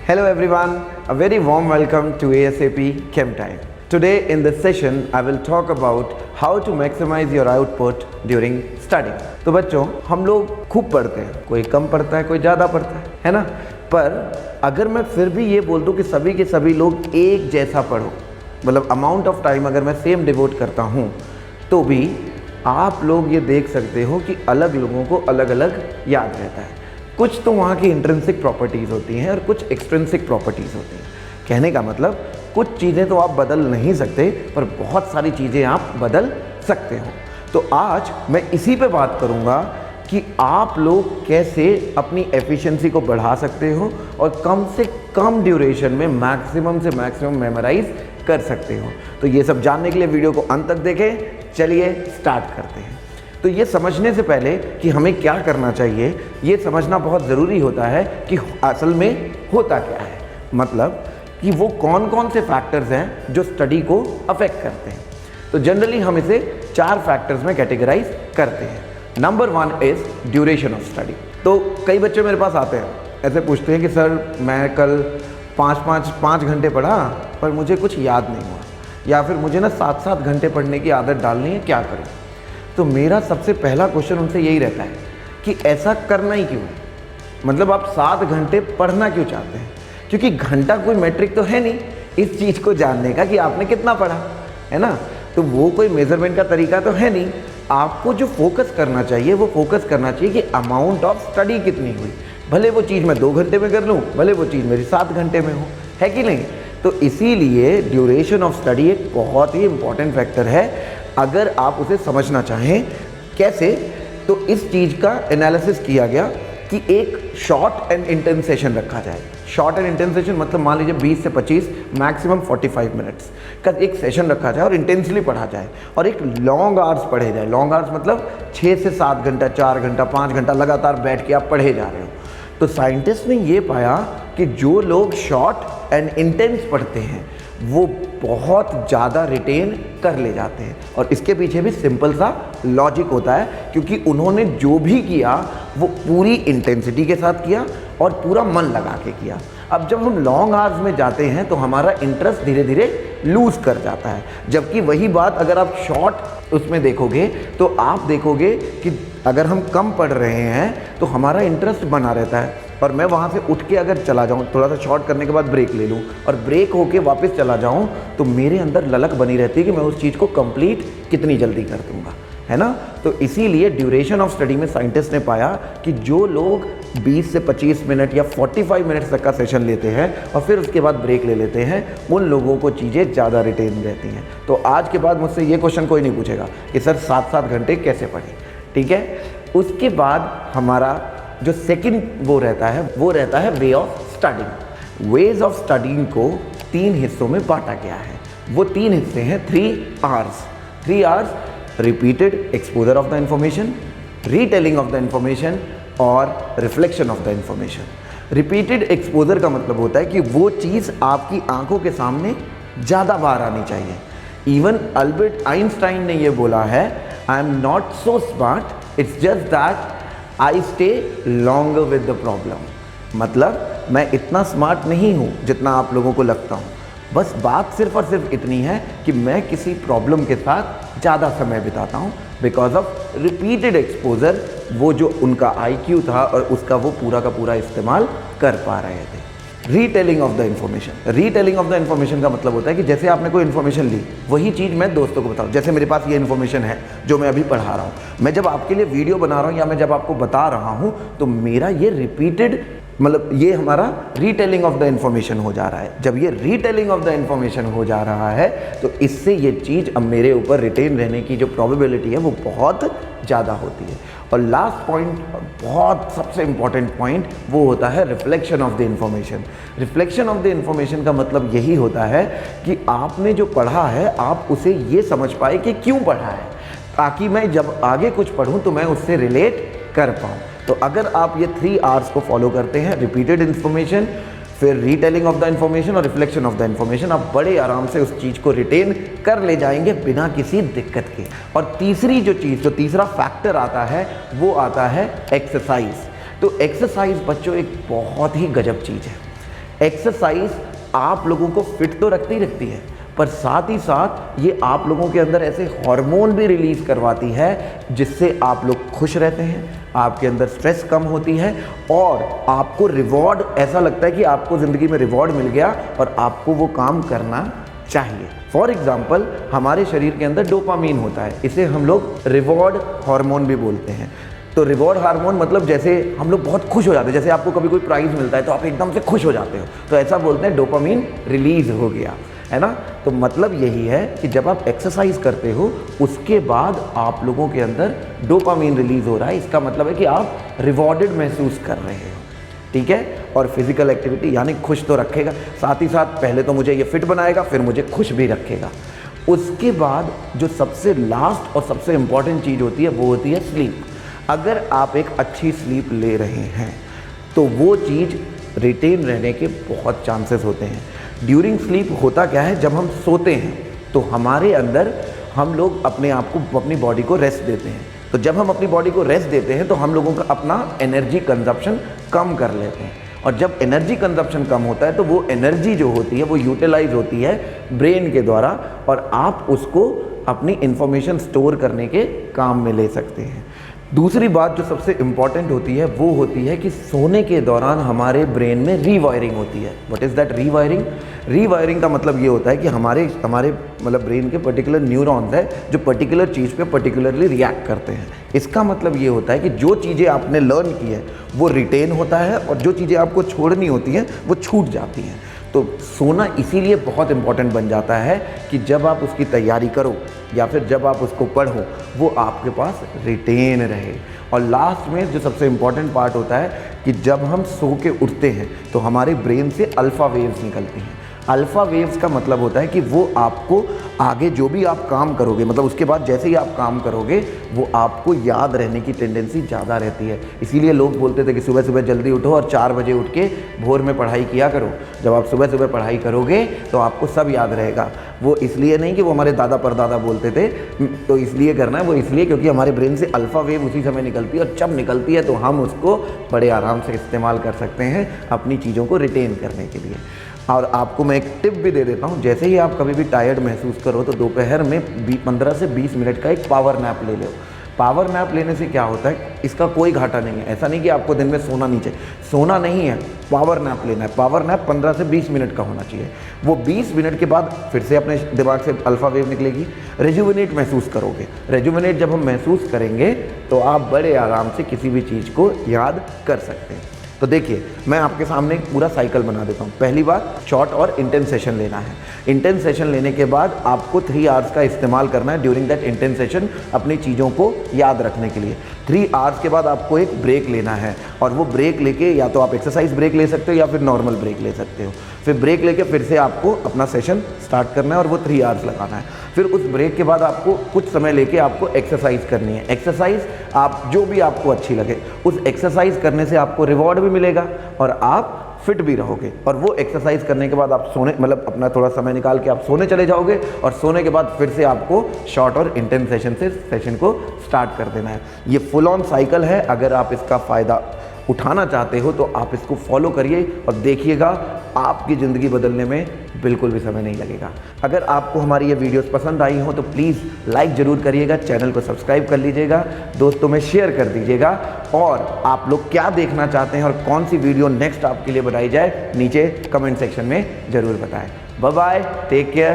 Hello everyone, a very warm welcome to ASAP Chem Time. Today in this session I will talk about how to maximize your output during studying. तो बच्चों हम लोग खूब पढ़ते हैं, कोई कम पढ़ता है कोई ज़्यादा पढ़ता है ना। पर अगर मैं फिर भी ये बोल दूँ कि सभी के सभी लोग एक जैसा पढ़ो, मतलब अमाउंट ऑफ टाइम अगर मैं सेम डिवोट करता हूँ, तो भी आप लोग ये देख सकते हो कि अलग लोगों को अलग अलग याद रहता है। कुछ तो वहाँ की इंट्रिंसिक प्रॉपर्टीज़ होती हैं और कुछ एक्सट्रिंसिक प्रॉपर्टीज़ होती हैं। कहने का मतलब कुछ चीज़ें तो आप बदल नहीं सकते, पर बहुत सारी चीज़ें आप बदल सकते हो। तो आज मैं इसी पे बात करूँगा कि आप लोग कैसे अपनी एफिशिएंसी को बढ़ा सकते हो और कम से कम ड्यूरेशन में मैक्सिमम से मैक्सिमम मेमोराइज कर सकते हो। तो ये सब जानने के लिए वीडियो को अंत तक देखें। चलिए स्टार्ट करते हैं। तो ये समझने से पहले कि हमें क्या करना चाहिए, ये समझना बहुत ज़रूरी होता है कि असल में होता क्या है, मतलब कि वो कौन कौन से फैक्टर्स हैं जो स्टडी को अफेक्ट करते हैं। तो जनरली हम इसे 4 फैक्टर्स में कैटेगराइज करते हैं। Number 1 is duration of study. तो कई बच्चे मेरे पास आते हैं, ऐसे पूछते हैं कि सर मैं कल 5 घंटे पढ़ा पर मुझे कुछ याद नहीं हुआ, या फिर मुझे ना 7 घंटे पढ़ने की आदत डालनी है, क्या करूँ। तो मेरा सबसे पहला क्वेश्चन उनसे यही रहता है कि ऐसा करना ही क्यों है, मतलब आप 7 घंटे पढ़ना क्यों चाहते हैं। क्योंकि घंटा कोई मैट्रिक तो है नहीं इस चीज़ को जानने का कि आपने कितना पढ़ा, है ना। तो वो कोई मेजरमेंट का तरीका तो है नहीं। आपको जो फोकस करना चाहिए वो फोकस करना चाहिए कि अमाउंट ऑफ स्टडी कितनी हुई। भले वो चीज़ मैं 2 घंटे में कर लूँ, भले वो चीज़ मेरी 7 घंटे में हो, है कि नहीं। तो इसीलिए ड्यूरेशन ऑफ स्टडी एक बहुत ही इंपॉर्टेंट फैक्टर है अगर आप उसे समझना चाहें। कैसे, तो इस चीज़ का एनालिसिस किया गया कि एक शॉर्ट एंड इंटेंस सेशन रखा जाए। शॉर्ट एंड इंटेंस सेशन मतलब मान लीजिए 20 से 25 मैक्सिमम 45 मिनट्स का एक सेशन रखा जाए और इंटेंसली पढ़ा जाए, और एक लॉन्ग आवर्स पढ़े जाए। लॉन्ग आवर्स मतलब 6 से 7 घंटा, 4 घंटा, 5 घंटा लगातार बैठ के आप पढ़े जा रहे हो। तो साइंटिस्ट ने ये पाया कि जो लोग शॉर्ट एंड इंटेंस पढ़ते हैं वो बहुत ज़्यादा रिटेन कर ले जाते हैं। और इसके पीछे भी सिंपल सा लॉजिक होता है, क्योंकि उन्होंने जो भी किया वो पूरी इंटेंसिटी के साथ किया और पूरा मन लगा के किया। अब जब हम लॉन्ग आवर्स में जाते हैं तो हमारा इंटरेस्ट धीरे धीरे लूज़ कर जाता है। जबकि वही बात अगर आप शॉर्ट उसमें देखोगे तो आप देखोगे कि अगर हम कम पढ़ रहे हैं तो हमारा इंटरेस्ट बना रहता है। और मैं वहाँ से उठ के अगर चला जाऊँ, थोड़ा सा शॉर्ट करने के बाद ब्रेक ले लूँ और ब्रेक होके वापस चला जाऊँ, तो मेरे अंदर ललक बनी रहती है कि मैं उस चीज़ को कंप्लीट कितनी जल्दी कर दूँगा, है ना। तो इसीलिए ड्यूरेशन ऑफ स्टडी में साइंटिस्ट ने पाया कि जो लोग 20 से 25 मिनट या 45 मिनट तक का सेशन लेते हैं और फिर उसके बाद ब्रेक ले लेते हैं, उन लोगों को चीज़ें ज़्यादा रिटेन रहती हैं। तो आज के बाद मुझसे ये क्वेश्चन कोई नहीं पूछेगा कि सर 7 घंटे कैसे पढ़ें, ठीक है। उसके बाद हमारा जो सेकंड वो रहता है way of studying. Ways of studying को 3 हिस्सों में बांटा गया है। वो 3 हिस्से हैं 3 hours: repeated exposure of the information, retelling of the information और reflection of the information. Repeated exposure का मतलब होता है कि वो चीज़ आपकी आंखों के सामने ज़्यादा बार आनी चाहिए। इवन अल्बर्ट आइंस्टाइन ने ये बोला है, I am not so smart, it's just that I stay longer with the problem. मतलब मैं इतना स्मार्ट नहीं हूँ जितना आप लोगों को लगता हूँ, बस बात सिर्फ और सिर्फ इतनी है कि मैं किसी प्रॉब्लम के साथ ज़्यादा समय बिताता हूँ बिकॉज ऑफ रिपीटेड एक्सपोजर। वो जो उनका IQ था और उसका वो पूरा का पूरा इस्तेमाल कर पा रहे थे। Retelling of the information. Retelling of the information का मतलब होता है कि जैसे आपने कोई इन्फॉर्मेशन ली, वही चीज़ मैं दोस्तों को बताऊँ। जैसे मेरे पास ये इन्फॉर्मेशन है जो मैं अभी पढ़ा रहा हूँ, मैं जब आपके लिए वीडियो बना रहा हूँ या मैं जब आपको बता रहा हूँ, तो मेरा ये रिपीटेड, मतलब ये हमारा रीटेलिंग ऑफ द इन्फॉर्मेशन हो जा रहा है। जब ये रीटेलिंग ऑफ द इन्फॉर्मेशन हो जा रहा है तो इससे ये चीज़ अब मेरे ऊपर रिटेन रहने की जो प्रोबेबिलिटी है वो बहुत ज़्यादा होती है। और लास्ट पॉइंट, बहुत सबसे इम्पॉर्टेंट पॉइंट, वो होता है reflection of the information. Reflection of the information का मतलब यही होता है कि आपने जो पढ़ा है आप उसे ये समझ पाए कि क्यों पढ़ा है, ताकि मैं जब आगे कुछ पढ़ूँ तो मैं उससे रिलेट कर पाऊँ। तो अगर आप ये 3 आवर्स को फॉलो करते हैं, रिपीटेड इन्फॉर्मेशन, फिर रीटेलिंग ऑफ द इन्फॉर्मेशन और रिफ्लेक्शन ऑफ द इन्फॉर्मेशन, आप बड़े आराम से उस चीज़ को रिटेन कर ले जाएंगे बिना किसी दिक्कत के। और तीसरी जो चीज़, जो तीसरा फैक्टर आता है वो आता है एक्सरसाइज। तो एक्सरसाइज बच्चों एक बहुत ही गजब चीज़ है। एक्सरसाइज आप लोगों को फिट तो रखती है, पर साथ ही साथ ये आप लोगों के अंदर ऐसे हार्मोन भी रिलीज करवाती है जिससे आप लोग खुश रहते हैं, आपके अंदर स्ट्रेस कम होती है और आपको रिवॉर्ड ऐसा लगता है कि आपको ज़िंदगी में रिवॉर्ड मिल गया और आपको वो काम करना चाहिए। फॉर एग्जाम्पल, हमारे शरीर के अंदर डोपामीन होता है, इसे हम लोग रिवॉर्ड हार्मोन भी बोलते हैं। तो रिवॉर्ड हार्मोन मतलब जैसे हम लोग बहुत खुश हो जाते हैं, जैसे आपको कभी कोई प्राइज़ मिलता है तो आप एकदम से खुश हो जाते हो, तो ऐसा बोलते हैं डोपामीन रिलीज हो गया, है ना। तो मतलब यही है कि जब आप एक्सरसाइज करते हो उसके बाद आप लोगों के अंदर डोपामीन रिलीज हो रहा है, इसका मतलब है कि आप रिवॉर्डेड महसूस कर रहे हो, ठीक है। और फिजिकल एक्टिविटी यानी खुश तो रखेगा, साथ ही साथ पहले तो मुझे ये फिट बनाएगा, फिर मुझे खुश भी रखेगा। उसके बाद जो सबसे लास्ट और सबसे इम्पॉर्टेंट चीज़ होती है वो होती है स्लीप। अगर आप एक अच्छी स्लीप ले रहे हैं तो वो चीज़ रिटेन रहने के बहुत चांसेस होते हैं। ड्यूरिंग स्लीप होता क्या है, जब हम सोते हैं तो हमारे अंदर हम लोग अपने आप को, अपनी बॉडी को रेस्ट देते हैं। तो जब हम अपनी बॉडी को रेस्ट देते हैं तो हम लोगों का अपना एनर्जी कंजप्शन कम कर लेते हैं, और जब एनर्जी कंजप्शन कम होता है तो वो एनर्जी जो होती है वो यूटिलाइज होती है ब्रेन के द्वारा, और आप उसको अपनी इंफॉर्मेशन स्टोर करने के काम में ले सकते हैं। दूसरी बात जो सबसे इम्पॉर्टेंट होती है वो होती है कि सोने के दौरान हमारे ब्रेन में रीवायरिंग होती है। What is that rewiring? Rewiring का मतलब ये होता है कि हमारे मतलब ब्रेन के पर्टिकुलर न्यूरॉन्स है जो पर्टिकुलर चीज़ पे पर्टिकुलरली रिएक्ट करते हैं। इसका मतलब ये होता है कि जो चीज़ें आपने लर्न की है वो रिटेन होता है और जो चीज़ें आपको छोड़नी होती हैं वो छूट जाती हैं। तो सोना इसीलिए बहुत इंपॉर्टेंट बन जाता है कि जब आप उसकी तैयारी करो या फिर जब आप उसको पढ़ो वो आपके पास रिटेन रहे। और लास्ट में जो सबसे इम्पॉर्टेंट पार्ट होता है कि जब हम सो के उठते हैं तो हमारे ब्रेन से अल्फ़ा वेव्स निकलती हैं। अल्फ़ा वेव्स का मतलब होता है कि वो आपको आगे जो भी आप काम करोगे, मतलब उसके बाद जैसे ही आप काम करोगे वो आपको याद रहने की टेंडेंसी ज़्यादा रहती है। इसीलिए लोग बोलते थे कि सुबह सुबह जल्दी उठो और 4 बजे उठ के भोर में पढ़ाई किया करो। जब आप सुबह सुबह पढ़ाई करोगे तो आपको सब याद रहेगा। वो इसलिए नहीं कि वो हमारे दादा परदादा बोलते थे तो इसलिए करना है, वो इसलिए क्योंकि हमारे ब्रेन से अल्फ़ा वेव उसी समय निकलती है, और जब निकलती है तो हम उसको बड़े आराम से इस्तेमाल कर सकते हैं अपनी चीज़ों को रिटेन करने के लिए। और आपको मैं एक टिप भी दे देता हूँ, जैसे ही आप कभी भी टायर्ड महसूस करो तो दोपहर में 15 से 20 मिनट का एक पावर नैप ले लो। पावर नैप लेने से क्या होता है, इसका कोई घाटा नहीं है। ऐसा नहीं कि आपको दिन में सोना नहीं चाहिए, सोना नहीं है, पावर नैप लेना है। पावर नैप 15 से 20 मिनट का होना चाहिए। वो 20 मिनट के बाद फिर से अपने दिमाग से अल्फ़ा वेव निकलेगी, रेजुविनेट महसूस करोगे। रेजुविनेट जब हम महसूस करेंगे तो आप बड़े आराम से किसी भी चीज़ को याद कर सकते हैं। तो देखिए, मैं आपके सामने एक पूरा साइकिल बना देता हूँ। पहली बात, शॉर्ट और इंटेंस सेशन लेना है। इंटेंस सेशन लेने के बाद आपको 3 आवर्स का इस्तेमाल करना है ड्यूरिंग दैट इंटेंस सेशन अपनी चीज़ों को याद रखने के लिए। 3 आवर्स के बाद आपको एक ब्रेक लेना है, और वो ब्रेक लेके या तो आप एक्सरसाइज ब्रेक ले सकते हो या फिर नॉर्मल ब्रेक ले सकते हो। फिर ब्रेक लेके फिर से आपको अपना सेशन स्टार्ट करना है और वो 3 आवर्स लगाना है। फिर उस ब्रेक के बाद आपको कुछ समय लेके आपको एक्सरसाइज करनी है। एक्सरसाइज आप जो भी आपको अच्छी लगे, उस एक्सरसाइज करने से आपको रिवॉर्ड भी मिलेगा और आप फिट भी रहोगे। और वो एक्सरसाइज करने के बाद आप सोने, मतलब अपना थोड़ा समय निकाल के आप सोने चले जाओगे, और सोने के बाद फिर से आपको शॉर्ट और इंटेंस सेशन को स्टार्ट कर देना है। ये फुल ऑन साइकिल है। अगर आप इसका फ़ायदा उठाना चाहते हो तो आप इसको फॉलो करिए और देखिएगा आपकी ज़िंदगी बदलने में बिल्कुल भी समय नहीं लगेगा। अगर आपको हमारी ये वीडियोस पसंद आई हो तो प्लीज़ लाइक ज़रूर करिएगा, चैनल को सब्सक्राइब कर लीजिएगा, दोस्तों में शेयर कर दीजिएगा, और आप लोग क्या देखना चाहते हैं और कौन सी वीडियो नेक्स्ट आपके लिए बनाई जाए नीचे कमेंट सेक्शन में ज़रूर बताएं। Bye bye, take care.